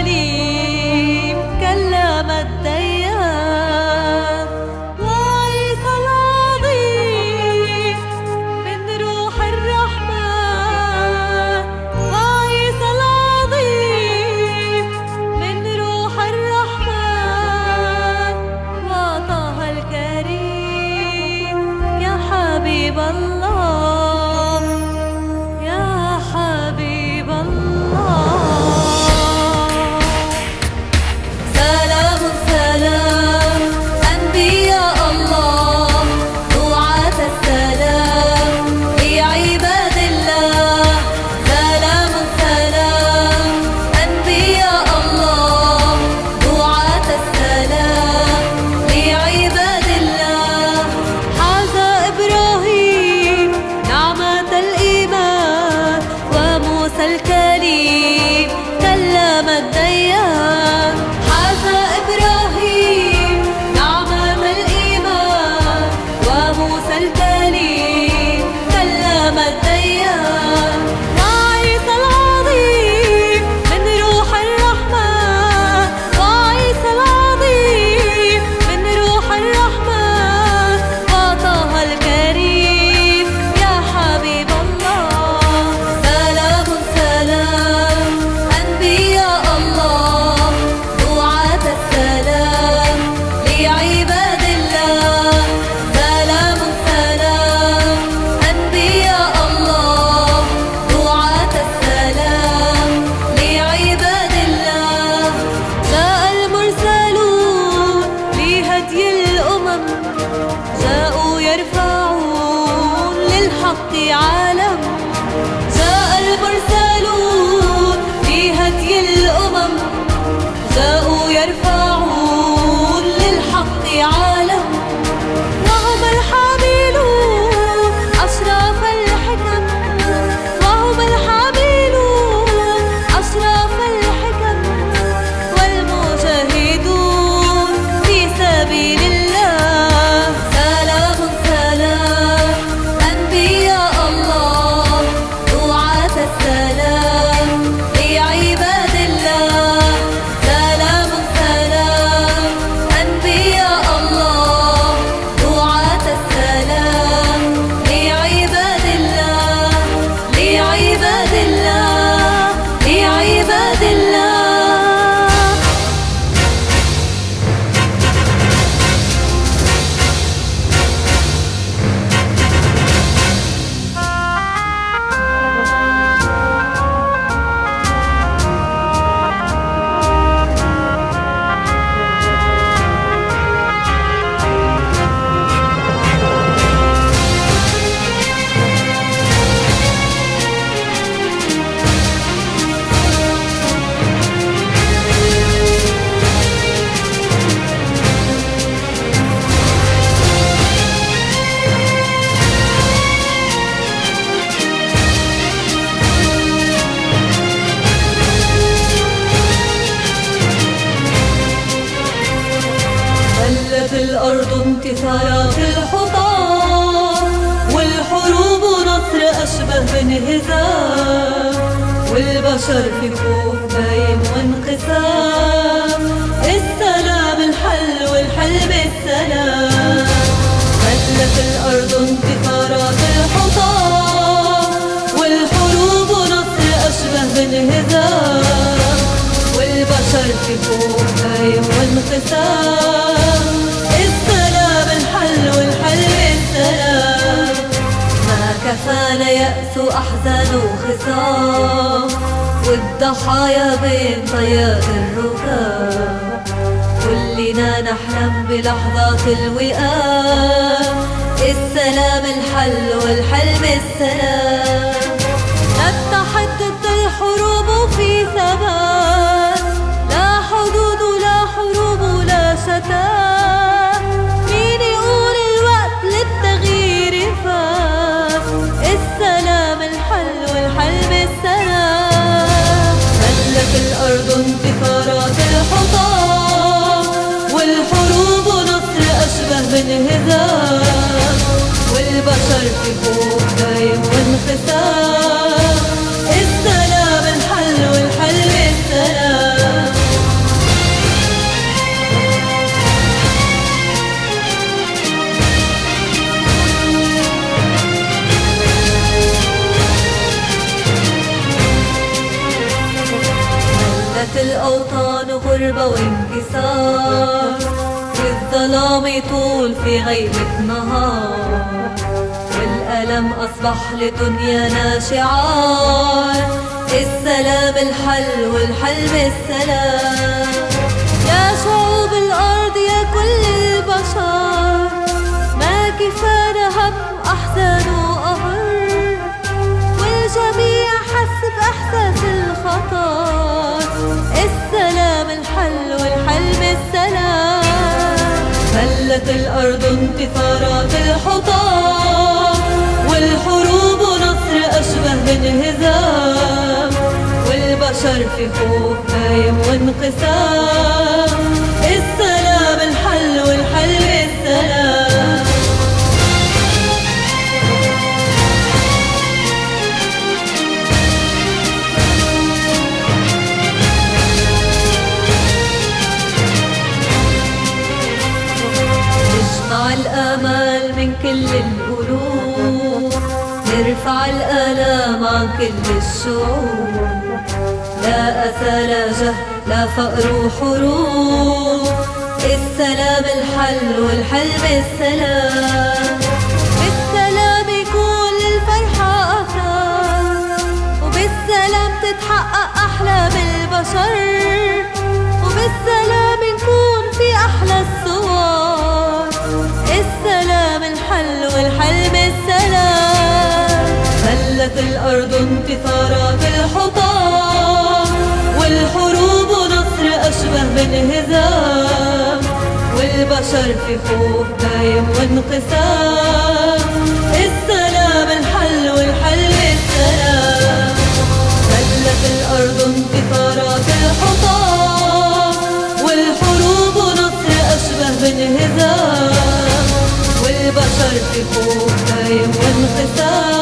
الكليم كلم الديان وعيسى العظيم من روح الرحمن وعيسى العظيم من روح الرحمن وطه الكريم يا حبيب الله يا حبيب الله. سلام سلام أنبياء الله دعاة السلام لعباد الله. سلام سلام أنبياء الله دعاة السلام لعباد الله. حاز إبراهيم نعمة الإيمان وموسى الكليم كلم الديان. حاز إبراهيم نعمة الإيمان وموسى الكليم كلم الديان. وعيسى العظيم من روح الرحمن وعيسى العظيم من روح الرحمن وطه الكريم يا حبيب الله. سلام سلام أنبياء الله دعاة السلام لعباد الله. سلام سلام أنبياء الله دعاة السلام لعباد الله. جاء المرسلون لهدي الأمم جاءوا يرفعون للحق عالم. جاء المرسلون لهدي الأمم جاءوا يرفعون للحق عالم. وهم الحاملون أشراف الحكم وهم الحاملون أشراف الحكم والمجاهدون في سبيل الله. سلام سلام أنبياء الله دعاة السلام لعباد الله. سلام سلام أنبياء الله دعاة السلام لعباد الله لعباد الله لعباد الله. هلت الأرض انتصارات الحطام والحروب نصر أشبه بانهزام والبشر في خوف دايم وانقسام. السلام الحل والحل بالسلام. هلت الأرض انتصارات الحطام والحروب نصر أشبه بانهزام والبشر في خوف دايم وانقسام. السلام الحل والحل بالسلام. ما كفانا يأس أحزان وخصام والضحايا بين طيات الركام. كلنا نحلم بلحظات الوئام. السلام الحل والحل بالسلام. نتحد ضد الحروب في ثبات لا حدود لا حروب لا شتات. مين يقول الوقت للتغيير فات. السلام الحل والحل بالسلام. هلت الأرض انتصارات الحطام والحروب نصر أشبه بانهزام والبشر في خوف دايم وانقسام. السلام الحل والحل بالسلام. أحزان غربة وانكسار، والظلام يطول في غيبة نهار، والألم أصبح لدنيانا شعار. السلام الحل والحل بالسلام. يا شعوب الأرض يا كل البشر، ما كفانا هم أحزان وقهر، والجميع حس بإحساس الخطر. السلام الحل والحل بالسلام. ملت الأرض انتصارات الحطام، والحروب ونصر أشبه بانهزام، والبشر في خوف هايم وانقسام. السلام الحل والحل بالسلام. نجمع الآمال من كل القلوب، نرفع الآلام عن كل الشعوب. لا أسى لا جهل لا فقر وحروب، السلام الحل والحل بالسلام. بالسلام يكون للفرحة أثر، وبالسلام تتحقق أحلام البشر، وبالسلام نكون في أحلى الصور. السلام الحل والحل بالسلام. ملت الأرض انتصارات الحطام، والحروب ونصر أشبه بانهزام، والبشر في خوف دايم وانقسام. السلام الحل والحل بالسلام. ملت الأرض انتصارات الحطام، والحروب ونصر أشبه بانهزام، والبشر في خوف دايم وانقسام.